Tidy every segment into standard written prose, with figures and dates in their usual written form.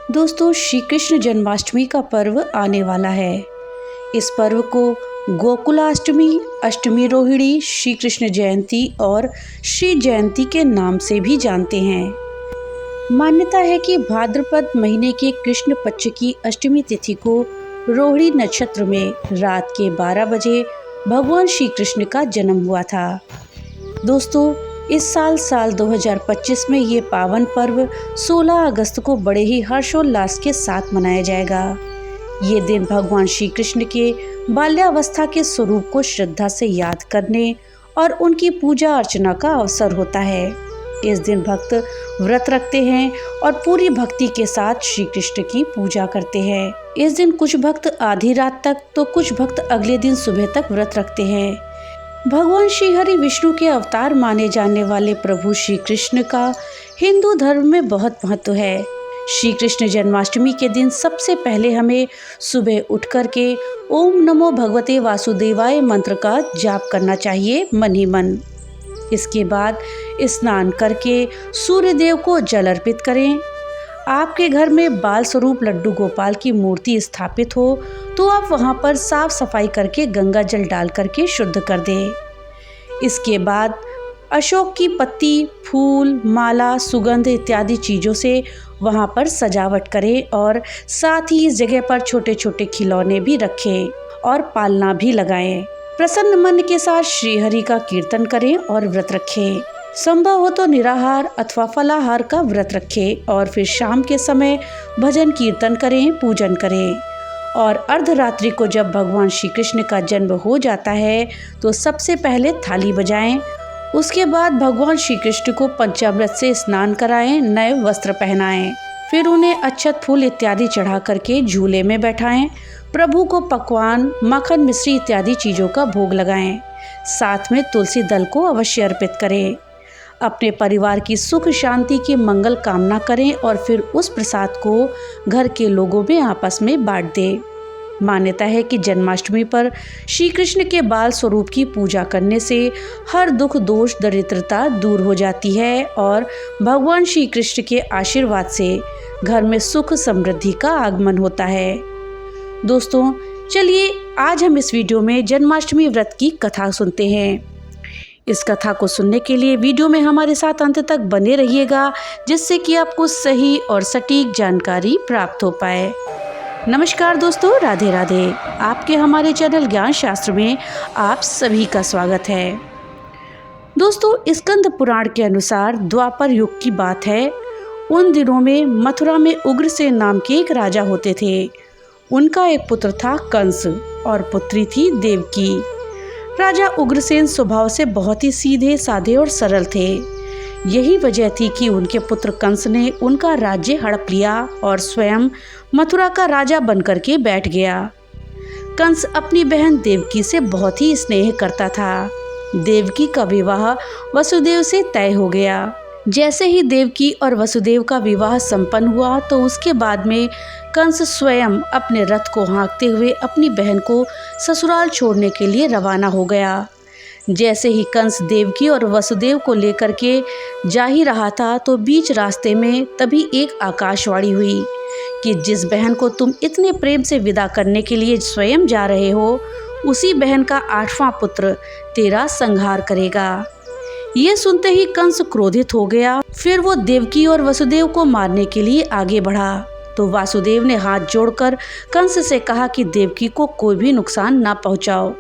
दोस्तों, श्री कृष्ण जन्माष्टमी का पर्व आने वाला है। इस पर्व को गोकुलाष्टमी, अष्टमी रोहिणी, श्री कृष्ण जयंती और श्री जयंती के नाम से भी जानते हैं। मान्यता है कि भाद्रपद महीने के कृष्ण पक्ष की अष्टमी तिथि को रोहिणी नक्षत्र में रात के 12 बजे भगवान श्री कृष्ण का जन्म हुआ था। दोस्तों, इस साल 2025 में ये पावन पर्व 16 अगस्त को बड़े ही हर्षोल्लास के साथ मनाया जाएगा। ये दिन भगवान श्री कृष्ण के बाल्यावस्था के स्वरूप को श्रद्धा से याद करने और उनकी पूजा अर्चना का अवसर होता है। इस दिन भक्त व्रत रखते हैं और पूरी भक्ति के साथ श्री कृष्ण की पूजा करते हैं। इस दिन कुछ भक्त आधी रात तक तो कुछ भक्त अगले दिन सुबह तक व्रत रखते हैं। भगवान श्री हरि विष्णु के अवतार माने जाने वाले प्रभु श्री कृष्ण का हिंदू धर्म में बहुत महत्व है। श्री कृष्ण जन्माष्टमी के दिन सबसे पहले हमें सुबह उठ कर के ओम नमो भगवते वासुदेवाय मंत्र का जाप करना चाहिए मन ही मन। इसके बाद स्नान करके सूर्य देव को जल अर्पित करें। आपके घर में बाल स्वरूप लड्डू गोपाल की मूर्ति स्थापित हो तो आप वहां पर साफ सफाई करके गंगा जल डाल करके शुद्ध कर दें। इसके बाद अशोक की पत्ती, फूल, माला, सुगंध इत्यादि चीज़ों से वहां पर सजावट करें और साथ ही इस जगह पर छोटे छोटे खिलौने भी रखें और पालना भी लगाएं। प्रसन्न मन के साथ श्री हरि का कीर्तन करें और व्रत रखें। संभव हो तो निराहार अथवा फलाहार का व्रत रखें और फिर शाम के समय भजन कीर्तन करें, पूजन करें। और अर्धरात्रि को जब भगवान श्री कृष्ण का जन्म हो जाता है तो सबसे पहले थाली बजाएं। उसके बाद भगवान श्री कृष्ण को पंचामृत से स्नान कराएं, नए वस्त्र पहनाएं, फिर उन्हें अक्षत, फूल इत्यादि चढ़ा करके झूले में बैठाएं। प्रभु को पकवान, माखन, मिश्री इत्यादि चीज़ों का भोग लगाएं। साथ में तुलसी दल को अवश्य अर्पित करें। अपने परिवार की सुख शांति की मंगल कामना करें और फिर उस प्रसाद को घर के लोगों में आपस में बांट दें। मान्यता है कि जन्माष्टमी पर श्री कृष्ण के बाल स्वरूप की पूजा करने से हर दुख, दोष, दरिद्रता दूर हो जाती है और भगवान श्री कृष्ण के आशीर्वाद से घर में सुख समृद्धि का आगमन होता है। दोस्तों, चलिए आज हम इस वीडियो में जन्माष्टमी व्रत की कथा सुनते हैं। इस कथा को सुनने के लिए वीडियो में हमारे साथ अंत तक बने रहिएगा, जिससे कि आपको सही और सटीक जानकारी प्राप्त हो पाए। नमस्कार दोस्तों, राधे राधे। आपके हमारे चैनल ज्ञान शास्त्र में आप सभी का स्वागत है। दोस्तों, स्कंद पुराण के अनुसार द्वापर युग की बात है। उन दिनों में मथुरा में उग्रसेन नाम के एक राजा होते थे। उनका एक पुत्र था कंस और पुत्री थी देवकी। राजा उग्रसेन स्वभाव से बहुत ही सीधे साधे और सरल थे। यही वजह थी कि उनके पुत्र कंस ने उनका राज्य हड़प लिया और स्वयं मथुरा का राजा बनकर के बैठ गया। कंस अपनी बहन देवकी से बहुत ही स्नेह करता था। देवकी का विवाह वसुदेव से तय हो गया। जैसे ही देवकी और वसुदेव का विवाह संपन्न हुआ तो उसके बाद में कंस स्वयं अपने रथ को हाँकते हुए अपनी बहन को ससुराल छोड़ने के लिए रवाना हो गया। जैसे ही कंस देवकी और वसुदेव को लेकर के जा ही रहा था तो बीच रास्ते में तभी एक आकाशवाणी हुई कि जिस बहन को तुम इतने प्रेम से विदा करने के लिए स्वयं जा रहे हो, उसी बहन का 8वां पुत्र तेरा संहार करेगा। ये सुनते ही कंस क्रोधित हो गया। फिर वो देवकी और वसुदेव को मारने के लिए आगे बढ़ा तो वासुदेव ने हाथ जोड़कर कंस से कहा कि देवकी को कोई भी नुकसान ना पहुंचाओ।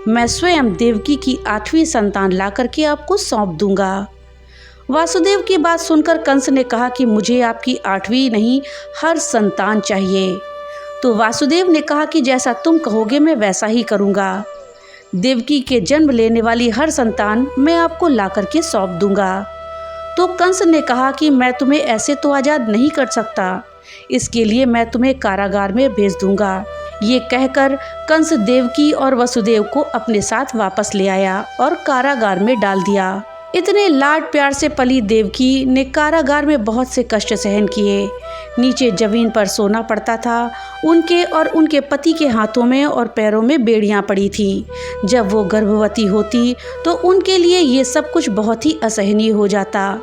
मैं स्वयं देवकी की 8वीं संतान ला करके आपको सौंप दूंगा। वासुदेव की बात सुनकर कंस ने कहा कि मुझे आपकी 8वीं नहीं, हर संतान चाहिए। तो वासुदेव ने कहा कि जैसा तुम कहोगे मैं वैसा ही करूंगा। देवकी के जन्म लेने वाली हर संतान मैं आपको ला करके सौंप दूंगा। तो कंस ने कहा कि मैं तुम्हें ऐसे तो आज़ाद नहीं कर सकता, इसके लिए मैं तुम्हें कारागार में भेज दूंगा। ये कहकर कंस देवकी और वसुदेव को अपने साथ वापस ले आया और कारागार में डाल दिया। इतने लाड प्यार से पली देवकी ने कारागार में बहुत से कष्ट सहन किए। नीचे जमीन पर सोना पड़ता था। उनके और उनके पति के हाथों में और पैरों में बेड़ियां पड़ी थी। जब वो गर्भवती होती तो उनके लिए ये सब कुछ बहुत ही असहनीय हो जाता।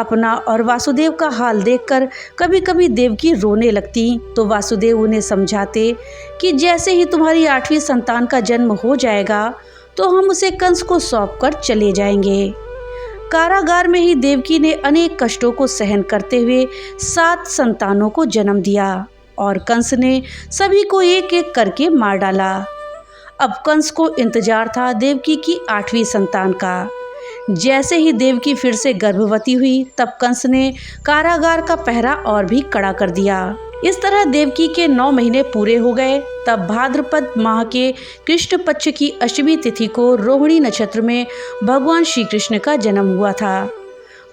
अपना और वासुदेव का हाल देखकर कभी कभी देवकी रोने लगती तो वासुदेव उन्हें समझाते कि जैसे ही तुम्हारी 8वीं संतान का जन्म हो जाएगा तो हम उसे कंस को सौंपकर चले जाएंगे। कारागार में ही देवकी ने अनेक कष्टों को सहन करते हुए 7 संतानों को जन्म दिया और कंस ने सभी को एक एक करके मार डाला। अब कंस को इंतजार था देवकी की 8वीं संतान का। जैसे ही देवकी फिर से गर्भवती हुई तब कंस ने कारागार का पहरा और भी कड़ा कर दिया। इस तरह देवकी के 9 महीने पूरे हो गए। तब भाद्रपद माह के कृष्ण पक्ष की अष्टमी तिथि को रोहिणी नक्षत्र में भगवान श्री कृष्ण का जन्म हुआ था।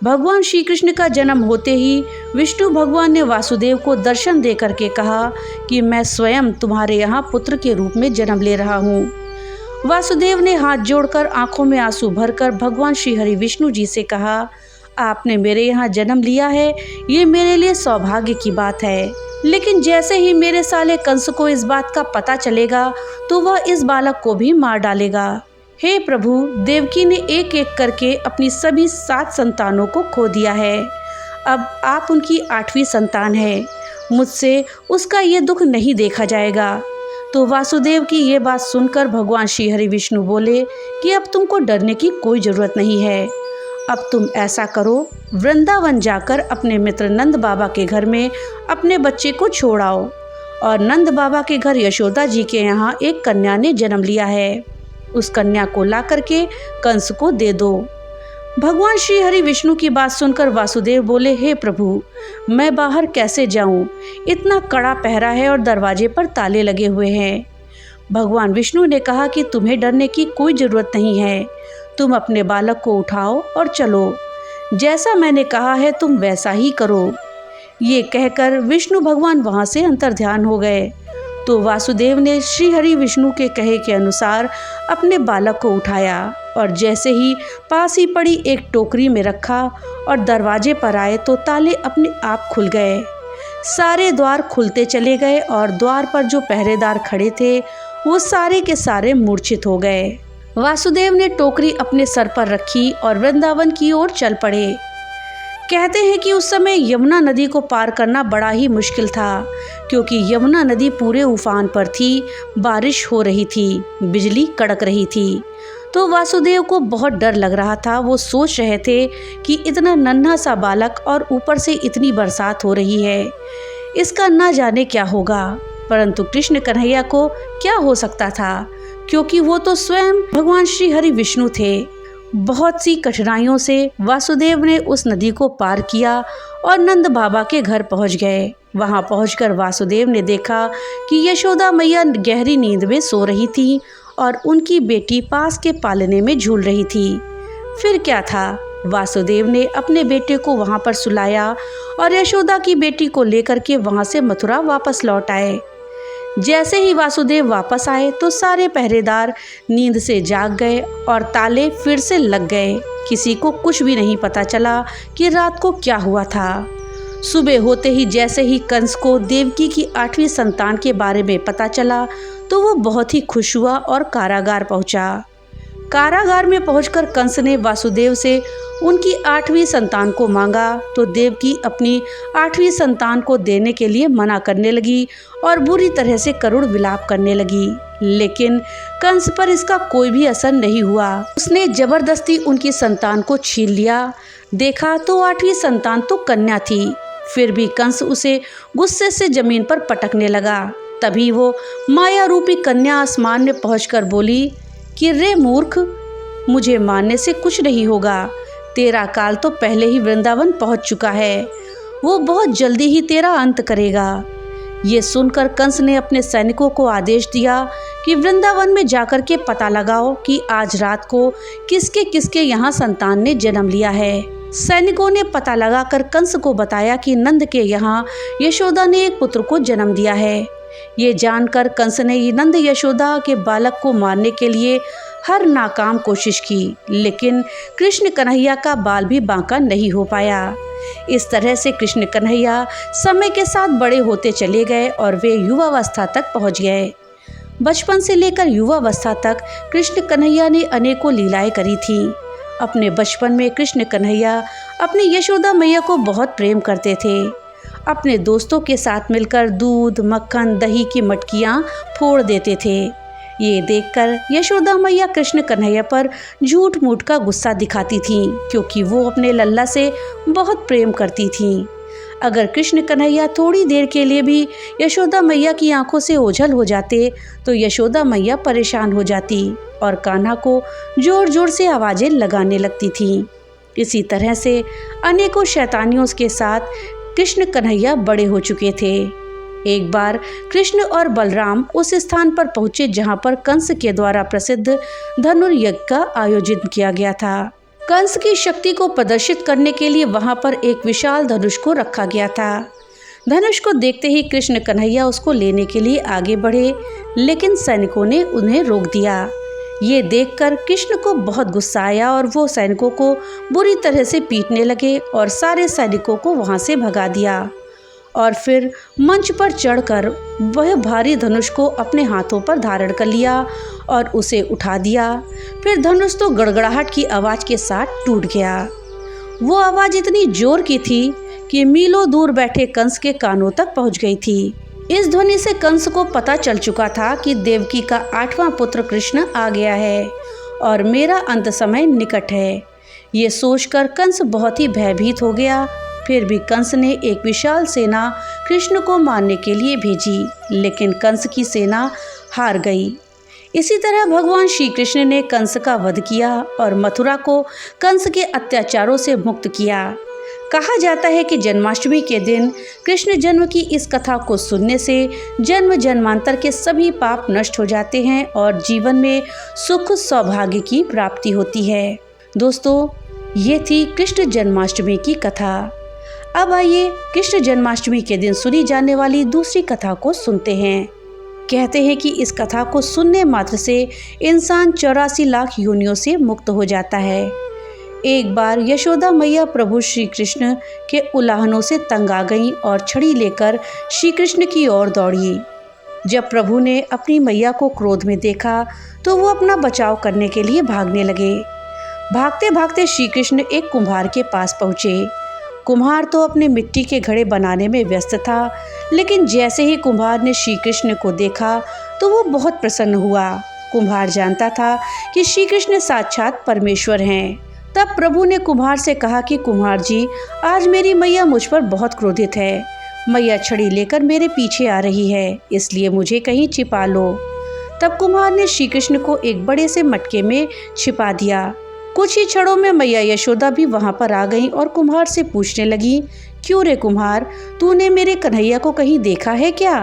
भगवान श्री कृष्ण का जन्म होते ही विष्णु भगवान ने वासुदेव को दर्शन दे करके कहा कि मैं स्वयं तुम्हारे यहाँ पुत्र के रूप में जन्म ले रहा हूँ। वासुदेव ने हाथ जोड़कर आंखों में आंसू भरकर भगवान श्री हरि विष्णु जी से कहा, आपने मेरे यहाँ जन्म लिया है, ये मेरे लिए सौभाग्य की बात है। लेकिन जैसे ही मेरे साले कंस को इस बात का पता चलेगा तो वह इस बालक को भी मार डालेगा। हे प्रभु, देवकी ने एक एक करके अपनी सभी 7 संतानों को खो दिया है। अब आप उनकी 8वीं संतान है। मुझसे उसका ये दुख नहीं देखा जाएगा। तो वासुदेव की ये बात सुनकर भगवान श्री हरि विष्णु बोले कि अब तुमको डरने की कोई ज़रूरत नहीं है। अब तुम ऐसा करो, वृंदावन जाकर अपने मित्र नंद बाबा के घर में अपने बच्चे को छोड़ आओ। और नंद बाबा के घर यशोदा जी के यहाँ एक कन्या ने जन्म लिया है, उस कन्या को ला करके कंस को दे दो। भगवान श्री हरि विष्णु की बात सुनकर वासुदेव बोले, हे प्रभु, मैं बाहर कैसे जाऊं? इतना कड़ा पहरा है और दरवाजे पर ताले लगे हुए हैं। भगवान विष्णु ने कहा कि तुम्हें डरने की कोई ज़रूरत नहीं है। तुम अपने बालक को उठाओ और चलो। जैसा मैंने कहा है तुम वैसा ही करो। ये कहकर विष्णु भगवान वहाँ से अंतर्ध्यान हो गए। तो वासुदेव ने श्री हरि विष्णु के कहे के अनुसार अपने बालक को उठाया और जैसे ही पास ही पड़ी एक टोकरी में रखा और दरवाजे पर आए तो ताले अपने आप खुल गए। सारे द्वार खुलते चले गए और द्वार पर जो पहरेदार खड़े थे वो सारे के सारे मूर्छित हो गए। वासुदेव ने टोकरी अपने सर पर रखी और वृंदावन की ओर चल पड़े। कहते हैं कि उस समय यमुना नदी को पार करना बड़ा ही मुश्किल था, क्योंकि यमुना नदी पूरे उफान पर थी, बारिश हो रही थी, बिजली कड़क रही थी। तो वासुदेव को बहुत डर लग रहा था। वो सोच रहे थे कि इतना नन्हा सा बालक और ऊपर से इतनी बरसात हो रही है, इसका ना जाने क्या होगा। परंतु कृष्ण कन्हैया को क्या हो सकता था, क्योंकि वो तो स्वयं भगवान श्री हरि विष्णु थे। बहुत सी कठिनाइयों से वासुदेव ने उस नदी को पार किया और नंद बाबा के घर पहुंच गए। वहां पहुंचकर वासुदेव ने देखा कि यशोदा मैया गहरी नींद में सो रही थी और उनकी बेटी पास के पालने में झूल रही थी। फिर क्या था, वासुदेव ने अपने बेटे को वहां पर सुलाया और यशोदा की बेटी को लेकर के वहां से मथुरा वापस लौट आए। जैसे ही वासुदेव वापस आए तो सारे पहरेदार नींद से जाग गए और ताले फिर से लग गए। किसी को कुछ भी नहीं पता चला कि रात को क्या हुआ था। सुबह होते ही जैसे ही कंस को देवकी की 8वीं संतान के बारे में पता चला तो वो बहुत ही खुश हुआ और कारागार पहुंचा। कारागार में पहुंचकर कंस ने वासुदेव से उनकी 8वीं संतान को मांगा तो देवकी अपनी 8वीं संतान को देने के लिए मना करने लगी और बुरी तरह से करुण विलाप करने लगी। लेकिन कंस पर इसका कोई भी असर नहीं हुआ। उसने जबरदस्ती उनकी संतान को छीन लिया। देखा तो 8वीं संतान तो कन्या थी। फिर भी कंस उसे गुस्से से जमीन पर पटकने लगा। तभी वो माया रूपी कन्या आसमान में पहुंचकर बोली कि रे मूर्ख, मुझे मारने से कुछ नहीं होगा। तेरा काल तो पहले ही वृंदावन पहुंच चुका है, वो बहुत जल्दी ही तेरा अंत करेगा। ये सुनकर कंस ने अपने सैनिकों को आदेश दिया कि वृंदावन में जाकर के पता लगाओ कि आज रात को किसके किसके यहाँ संतान ने जन्म लिया है। सैनिकों ने पता लगाकर कंस को बताया कि नंद के यहाँ यशोदा ने एक पुत्र को जन्म दिया है। ये जानकर कंस ने नंद यशोदा के बालक को मारने के लिए हर नाकाम कोशिश की, लेकिन कृष्ण कन्हैया का बाल भी बांका नहीं हो पाया। इस तरह से कृष्ण कन्हैया समय के साथ बड़े होते चले गए और वे युवावस्था तक पहुंच गए। बचपन से लेकर युवावस्था तक कृष्ण कन्हैया ने अनेकों लीलाएं करी थीं। अपने बचपन में कृष्ण कन्हैया अपनी यशोदा मैया को बहुत प्रेम करते थे। अपने दोस्तों के साथ मिलकर दूध, मक्खन, दही की मटकियाँ फोड़ देते थे। ये देखकर यशोदा मैया कृष्ण कन्हैया पर झूठ मूठ का गुस्सा दिखाती थीं, क्योंकि वो अपने लल्ला से बहुत प्रेम करती थीं। अगर कृष्ण कन्हैया थोड़ी देर के लिए भी यशोदा मैया की आंखों से ओझल हो जाते तो यशोदा मैया परेशान हो जाती और कान्हा को जोर जोर से आवाज़ें लगाने लगती थीं। इसी तरह से अनेकों शैतानियों के साथ कृष्ण कन्हैया बड़े हो चुके थे। एक बार कृष्ण और बलराम उस स्थान पर पहुंचे जहां पर कंस के द्वारा प्रसिद्ध धनुर्यज्ञ का आयोजन किया गया था। कंस की शक्ति को प्रदर्शित करने के लिए वहां पर एक विशाल धनुष को रखा गया था। धनुष को देखते ही कृष्ण कन्हैया उसको लेने के लिए आगे बढ़े, लेकिन सैनिकों ने उन्हें रोक दिया। ये देखकर कृष्ण को बहुत गुस्सा आया और वो सैनिकों को बुरी तरह से पीटने लगे और सारे सैनिकों को वहां से भगा दिया। और फिर मंच पर चढ़कर वह भारी धनुष को अपने हाथों पर धारण कर लिया और उसे उठा दिया। फिर धनुष तो गड़गड़ाहट की आवाज़ के साथ टूट गया। वो आवाज़ इतनी जोर की थी कि मीलों दूर बैठे कंस के कानों तक पहुंच गई थी। इस ध्वनि से कंस को पता चल चुका था कि देवकी का 8वां पुत्र कृष्ण आ गया है और मेरा अंत समय निकट है। ये सोचकर कंस बहुत ही भयभीत हो गया। फिर भी कंस ने एक विशाल सेना कृष्ण को मारने के लिए भेजी, लेकिन कंस की सेना हार गई। इसी तरह भगवान श्री कृष्ण ने कंस का वध किया और मथुरा को कंस के अत्याचारों से मुक्त किया। कहा जाता है कि जन्माष्टमी के दिन कृष्ण जन्म की इस कथा को सुनने से जन्म जन्मांतर के सभी पाप नष्ट हो जाते हैं और जीवन में सुख सौभाग्य की प्राप्ति होती है। दोस्तों, ये थी कृष्ण जन्माष्टमी की कथा। अब आइए कृष्ण जन्माष्टमी के दिन सुनी जाने वाली दूसरी कथा को सुनते हैं। कहते हैं कि इस कथा को सुनने मात्र से इंसान 84 लाख योनियों से मुक्त हो जाता है। एक बार यशोदा मैया प्रभु श्री कृष्ण के उलाहनों से तंग आ गईं और छड़ी लेकर श्री कृष्ण की ओर दौड़ी। जब प्रभु ने अपनी मैया को क्रोध में देखा तो वो अपना बचाव करने के लिए भागने लगे। भागते भागते श्री कृष्ण एक कुम्हार के पास पहुँचे। कुम्हार तो अपने मिट्टी के घड़े बनाने में व्यस्त था, लेकिन जैसे ही कुम्हार ने श्री कृष्ण को देखा तो वो बहुत प्रसन्न हुआ। कुम्हार जानता था कि श्री कृष्ण साक्षात परमेश्वर हैं। तब प्रभु ने कुम्हार से कहा कि कुम्हार जी, आज मेरी मैया मुझ पर बहुत क्रोधित है। मैया छड़ी लेकर मेरे पीछे आ रही है, इसलिए मुझे कहीं छिपा लो। तब कुम्हार ने श्री कृष्ण को एक बड़े से मटके में छिपा दिया। कुछ ही क्षणों में मैया यशोदा भी वहां पर आ गईं और कुम्हार से पूछने लगी, क्यों रे कुम्हार, तूने मेरे कन्हैया को कहीं देखा है क्या?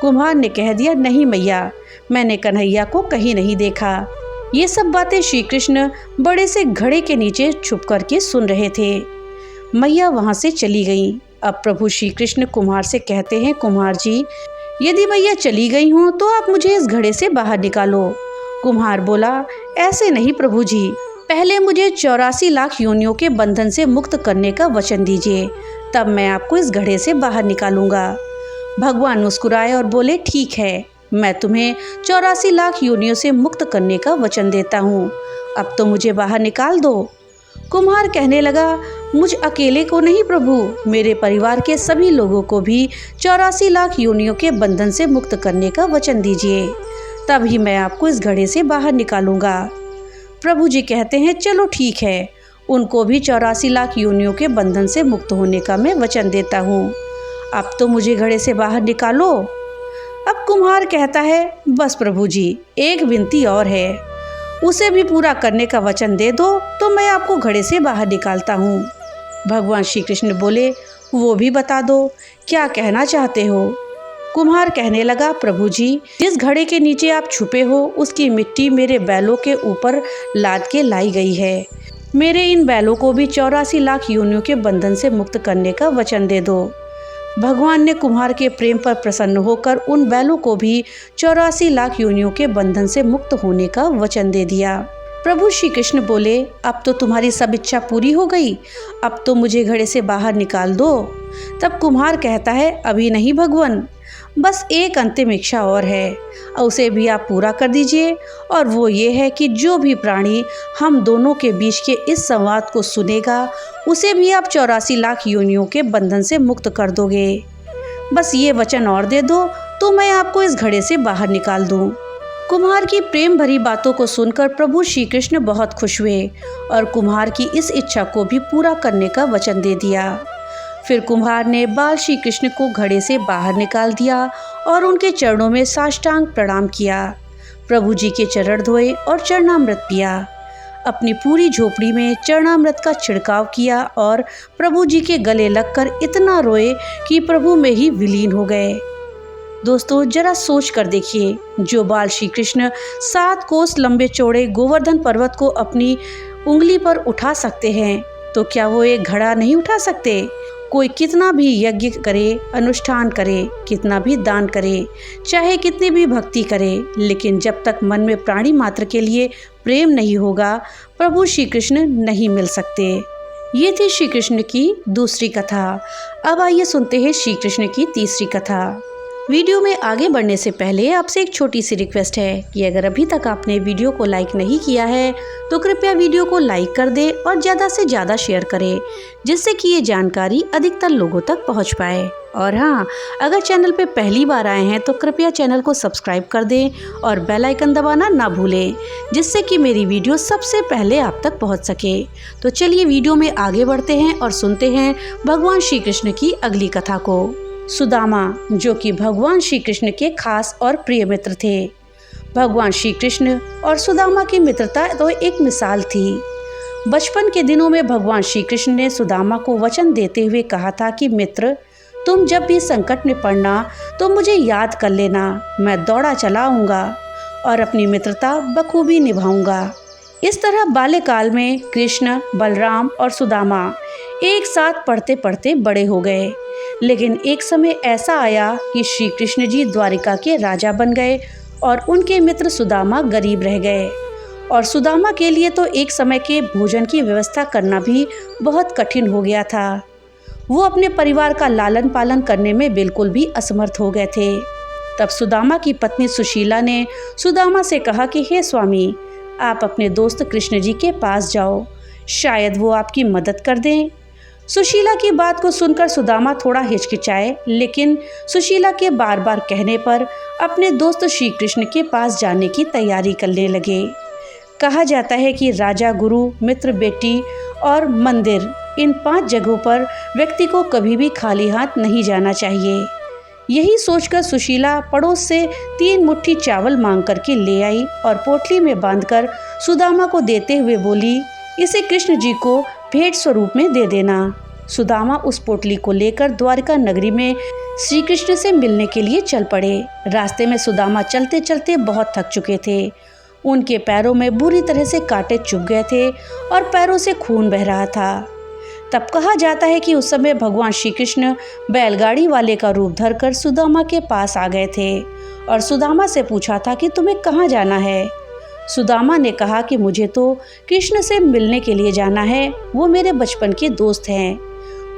कुम्हार ने कह दिया, नहीं मैया, मैंने कन्हैया को कहीं नहीं देखा। ये सब बातें श्री कृष्ण बड़े से घड़े के नीचे छुप करके सुन रहे थे। मैया वहां से चली गईं। अब प्रभु श्री कृष्ण कुम्हार से कहते हैं, कुम्हार जी, यदि मैया चली गई हों तो आप मुझे इस घड़े से बाहर निकालो। कुम्हार बोला, ऐसे नहीं प्रभु जी, पहले मुझे 84 लाख योनियों के बंधन से मुक्त करने का वचन दीजिए, तब मैं आपको इस घड़े से बाहर निकालूंगा। भगवान मुस्कुराए और बोले, ठीक है, मैं तुम्हें 84 लाख योनियों से मुक्त करने का वचन देता हूँ, अब तो मुझे बाहर निकाल दो। कुम्हार कहने लगा, मुझ अकेले को नहीं प्रभु, मेरे परिवार के सभी लोगों को भी 84 लाख योनियों के बंधन से मुक्त करने का वचन दीजिए, तभी मैं आपको इस घड़े से बाहर निकालूंगा। प्रभु जी कहते हैं, चलो ठीक है, उनको भी 84 लाख योनियों के बंधन से मुक्त होने का मैं वचन देता हूँ, अब तो मुझे घड़े से बाहर निकालो। अब कुम्हार कहता है, बस प्रभु जी, एक विनती और है, उसे भी पूरा करने का वचन दे दो तो मैं आपको घड़े से बाहर निकालता हूँ। भगवान श्री कृष्ण बोले, वो भी बता दो, क्या कहना चाहते हो? कुम्हार कहने लगा, प्रभु जी, जिस घड़े के नीचे आप छुपे हो उसकी मिट्टी मेरे बैलों के ऊपर लाद के लाई गई है। मेरे इन बैलों को भी 84 लाख योनियों के बंधन से मुक्त करने का वचन दे दो। भगवान ने कुम्हार के प्रेम पर प्रसन्न होकर उन बैलों को भी 84 लाख योनियों के बंधन से मुक्त होने का वचन दे दिया। प्रभु श्री कृष्ण बोले, अब तो तुम्हारी सब इच्छा पूरी हो गई, अब तो मुझे घड़े से बाहर निकाल दो। तब कुम्हार कहता है, अभी नहीं भगवान, बस एक अंतिम इच्छा और है, उसे भी आप पूरा कर दीजिए। और वो ये है कि जो भी प्राणी हम दोनों के बीच के इस संवाद को सुनेगा, उसे भी आप 84 लाख योनियों के बंधन से मुक्त कर दोगे। बस ये वचन और दे दो तो मैं आपको इस घड़े से बाहर निकाल दूं। कुम्हार की प्रेम भरी बातों को सुनकर प्रभु श्री कृष्ण बहुत खुश हुए और कुम्हार की इस इच्छा को भी पूरा करने का वचन दे दिया। फिर कुम्हार ने बाल श्री कृष्ण को घड़े से बाहर निकाल दिया और उनके चरणों में साष्टांग प्रणाम किया। प्रभु जी के चरण धोए और चरणामृत पिया। अपनी पूरी झोपड़ी में चरणामृत का छिड़काव किया और प्रभु जी के गले लगकर इतना रोए कि प्रभु में ही विलीन हो गए। दोस्तों, जरा सोच कर देखिए, जो बाल श्री कृष्ण 7 कोस लंबे चौड़े गोवर्धन पर्वत को अपनी उंगली पर उठा सकते हैं, तो क्या वो एक घड़ा नहीं उठा सकते? कोई कितना भी यज्ञ करे, अनुष्ठान करे, कितना भी दान करे, चाहे कितनी भी भक्ति करे, लेकिन जब तक मन में प्राणी मात्र के लिए प्रेम नहीं होगा, प्रभु श्री कृष्ण नहीं मिल सकते। ये थी श्री कृष्ण की दूसरी कथा। अब आइए सुनते हैं श्री कृष्ण की तीसरी कथा। वीडियो में आगे बढ़ने से पहले आपसे एक छोटी सी रिक्वेस्ट है कि अगर अभी तक आपने वीडियो को लाइक नहीं किया है तो कृपया वीडियो को लाइक कर दें और ज़्यादा से ज़्यादा शेयर करें, जिससे कि ये जानकारी अधिकतर लोगों तक पहुंच पाए। और हाँ, अगर चैनल पे पहली बार आए हैं तो कृपया चैनल को सब्सक्राइब कर दें और बेल आइकन दबाना ना भूलें, जिससे कि मेरी वीडियो सबसे पहले आप तक पहुँच सके। तो चलिए वीडियो में आगे बढ़ते हैं और सुनते हैं भगवान श्री कृष्ण की अगली कथा को। सुदामा, जो कि भगवान श्री कृष्ण के खास और प्रिय मित्र थे। भगवान श्री कृष्ण और सुदामा की मित्रता तो एक मिसाल थी। बचपन के दिनों में भगवान श्री कृष्ण ने सुदामा को वचन देते हुए कहा था कि मित्र, तुम जब भी संकट में पड़ना तो मुझे याद कर लेना, मैं दौड़ा चला आऊँगा और अपनी मित्रता बखूबी निभाऊंगा। इस तरह बाल्यकाल में कृष्ण, बलराम और सुदामा एक साथ पढ़ते पढ़ते बड़े हो गए। लेकिन एक समय ऐसा आया कि श्री कृष्ण जी द्वारिका के राजा बन गए और उनके मित्र सुदामा गरीब रह गए। और सुदामा के लिए तो एक समय के भोजन की व्यवस्था करना भी बहुत कठिन हो गया था। वो अपने परिवार का लालन पालन करने में बिल्कुल भी असमर्थ हो गए थे। तब सुदामा की पत्नी सुशीला ने सुदामा से कहा कि हे स्वामी, आप अपने दोस्त कृष्ण जी के पास जाओ, शायद वो आपकी मदद कर दें। सुशीला की बात को सुनकर सुदामा थोड़ा हिचकिचाए, लेकिन सुशीला के बार बार कहने पर अपने दोस्त श्री कृष्ण के पास जाने की तैयारी करने लगे। कहा जाता है कि राजा, गुरु, मित्र, बेटी और मंदिर, इन 5 जगहों पर व्यक्ति को कभी भी खाली हाथ नहीं जाना चाहिए। यही सोचकर सुशीला पड़ोस से 3 मुट्ठी चावल मांग करके ले आई और पोटली में बांधकर सुदामा को देते हुए बोली, इसे कृष्ण जी को भेंट स्वरूप में दे देना। सुदामा उस पोटली को लेकर द्वारिका नगरी में श्री कृष्ण से मिलने के लिए चल पड़े। रास्ते में सुदामा चलते चलते बहुत थक चुके थे। उनके पैरों में बुरी तरह से कांटे चुभ गए थे और पैरों से खून बह रहा था। तब कहा जाता है कि उस समय भगवान श्री कृष्ण बैलगाड़ी वाले का रूप धरकर सुदामा के पास आ गए थे और सुदामा से पूछा था कि तुम्हें कहाँ जाना है। सुदामा ने कहा कि मुझे तो कृष्ण से मिलने के लिए जाना है, वो मेरे बचपन के दोस्त हैं।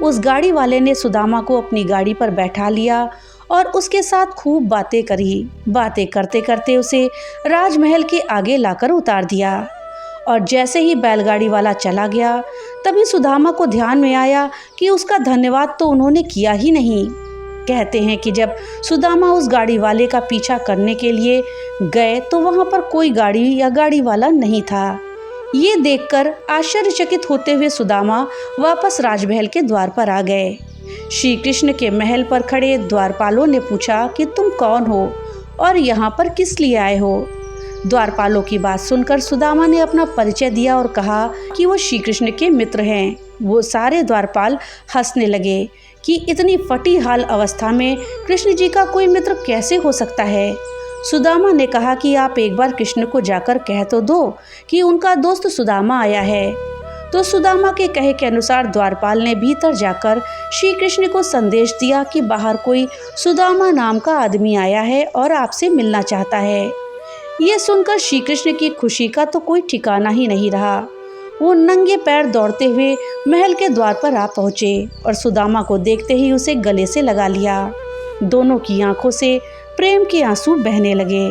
उस गाड़ी वाले ने सुदामा को अपनी गाड़ी पर बैठा लिया और उसके साथ खूब बातें करी। बातें करते करते उसे राजमहल के आगे लाकर उतार दिया और जैसे ही बैलगाड़ी वाला चला गया, तभी सुदामा को ध्यान में आया कि उसका धन्यवाद तो उन्होंने किया ही नहीं। कहते हैं कि जब सुदामा उस गाड़ी वाले का पीछा करने के लिए गए तो वहाँ पर कोई गाड़ी या गाड़ी वाला नहीं था। ये देखकर आश्चर्यचकित होते हुए सुदामा वापस राजमहल के द्वार पर आ गए। श्री कृष्ण के महल पर खड़े द्वारपालों ने पूछा कि तुम कौन हो और यहाँ पर किस लिए आए हो। द्वारपालों की बात सुनकर सुदामा ने अपना परिचय दिया और कहा कि वो श्री कृष्ण के मित्र हैं। वो सारे द्वारपाल हंसने लगे कि इतनी फटी हाल अवस्था में कृष्ण जी का कोई मित्र कैसे हो सकता है। सुदामा ने कहा कि आप एक बार कृष्ण को जाकर कह तो दो कि उनका दोस्त सुदामा आया है। तो सुदामा के कहे के अनुसार द्वारपाल ने भीतर जाकर श्री कृष्ण को संदेश दिया कि बाहर कोई सुदामा नाम का आदमी आया है और आपसे मिलना चाहता है। ये सुनकर श्री कृष्ण की खुशी का तो कोई ठिकाना ही नहीं रहा। वो नंगे पैर दौड़ते हुए महल के द्वार पर आ पहुँचे और सुदामा को देखते ही उसे गले से लगा लिया। दोनों की आंखों से प्रेम के आंसू बहने लगे।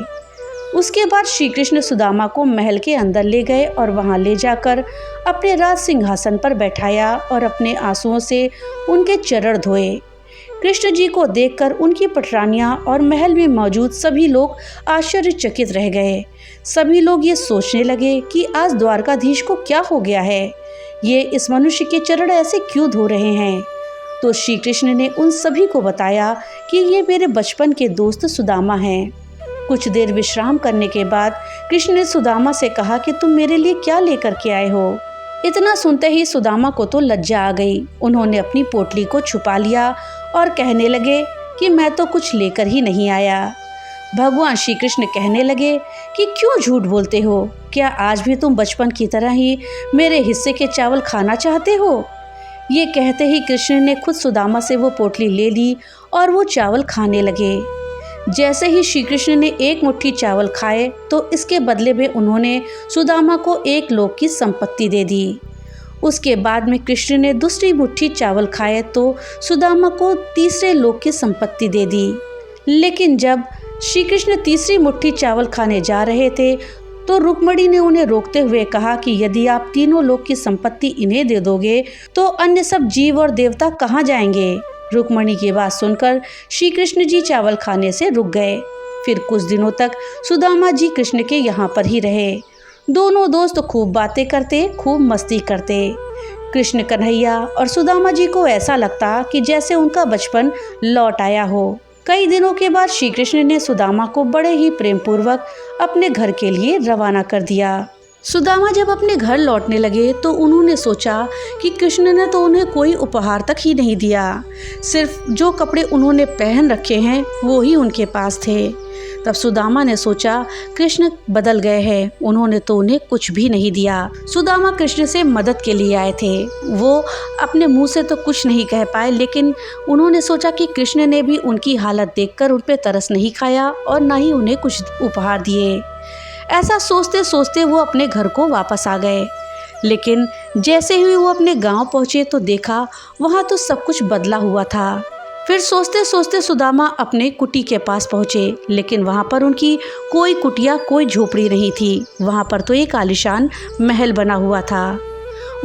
उसके बाद श्री कृष्ण सुदामा को महल के अंदर ले गए और वहां ले जाकर अपने राज सिंहासन पर बैठाया और अपने आंसुओं से उनके चरण धोए। कृष्ण जी को देखकर उनकी पटरानियां और महल में मौजूद सभी लोग आश्चर्यचकित रह गए। सभी लोग ये सोचने लगे कि आज द्वारकाधीश को क्या हो गया है, ये इस मनुष्य के चरण ऐसे क्यों धो रहे हैं। तो श्री कृष्ण ने उन सभी को बताया कि ये मेरे बचपन के दोस्त सुदामा हैं। कुछ देर विश्राम करने के बाद कृष्ण ने सुदामा से कहा कि तुम मेरे लिए क्या लेकर के आए हो। इतना सुनते ही सुदामा को तो लज्जा आ गई। उन्होंने अपनी पोटली को छुपा लिया और कहने लगे कि मैं तो कुछ लेकर ही नहीं आया। भगवान श्री कृष्ण कहने लगे कि क्यों झूठ बोलते हो, क्या आज भी तुम बचपन की तरह ही मेरे हिस्से के चावल खाना चाहते हो। ये कहते ही कृष्ण ने खुद सुदामा से वो पोटली ले ली और वो चावल खाने लगे। जैसे ही श्री कृष्ण ने एक मुट्ठी चावल खाए तो इसके बदले में उन्होंने सुदामा को 1 लोक की संपत्ति दे दी। उसके बाद में कृष्ण ने दूसरी मुट्ठी चावल खाए तो सुदामा को 3रे लोक की संपत्ति दे दी। लेकिन जब श्री कृष्ण तीसरी मुट्ठी चावल खाने जा रहे थे तो रुक्मणी ने उन्हें रोकते हुए कहा कि यदि आप 3 लोक की संपत्ति इन्हें दे दोगे तो अन्य सब जीव और देवता कहाँ जाएंगे। रुक्मणी की बात सुनकर श्री कृष्ण जी चावल खाने से रुक गए। फिर कुछ दिनों तक सुदामा जी कृष्ण के यहाँ पर ही रहे। दोनों दोस्त खूब बातें करते, खूब मस्ती करते। कृष्ण कन्हैया और सुदामा जी को ऐसा लगता कि जैसे उनका बचपन लौट आया हो। कई दिनों के बाद श्री कृष्ण ने सुदामा को बड़े ही प्रेम पूर्वक अपने घर के लिए रवाना कर दिया। सुदामा जब अपने घर लौटने लगे तो उन्होंने सोचा कि कृष्ण ने तो उन्हें कोई उपहार तक ही नहीं दिया। सिर्फ जो कपड़े उन्होंने पहन रखे हैं वो ही उनके पास थे। तब सुदामा ने सोचा कृष्ण बदल गए हैं, उन्होंने तो उन्हें कुछ भी नहीं दिया। सुदामा कृष्ण से मदद के लिए आए थे। वो अपने मुंह से तो कुछ नहीं कह पाए, लेकिन उन्होंने सोचा कि कृष्ण ने भी उनकी हालत देखकर उन पर तरस नहीं खाया और ना ही उन्हें कुछ उपहार दिए। ऐसा सोचते सोचते वो अपने घर को वापस आ गए। लेकिन जैसे ही वो अपने गांव पहुंचे तो देखा वहां तो सब कुछ बदला हुआ था। फिर सोचते सोचते सुदामा अपने कुटी के पास पहुंचे, लेकिन वहां पर उनकी कोई कुटिया, कोई झोपड़ी नहीं थी। वहां पर तो एक आलीशान महल बना हुआ था।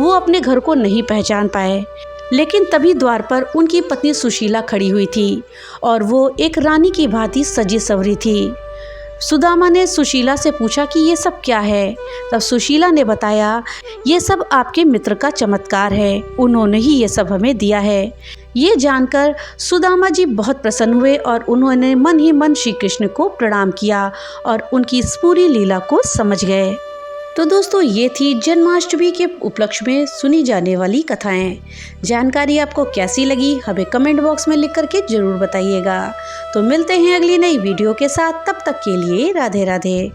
वो अपने घर को नहीं पहचान पाए। लेकिन तभी द्वार पर उनकी पत्नी सुशीला खड़ी हुई थी और वो एक रानी की भांति सजी सवरी थी। सुदामा ने सुशीला से पूछा कि ये सब क्या है। तब सुशीला ने बताया, ये सब आपके मित्र का चमत्कार है, उन्होंने ही ये सब हमें दिया है। ये जानकर सुदामा जी बहुत प्रसन्न हुए और उन्होंने मन ही मन श्री कृष्ण को प्रणाम किया और उनकी इस पूरी लीला को समझ गए। तो दोस्तों, ये थी जन्माष्टमी के उपलक्ष्य में सुनी जाने वाली कथाएं। जानकारी आपको कैसी लगी हमें कमेंट बॉक्स में लिख करके ज़रूर बताइएगा। तो मिलते हैं अगली नई वीडियो के साथ, तब तक के लिए राधे राधे।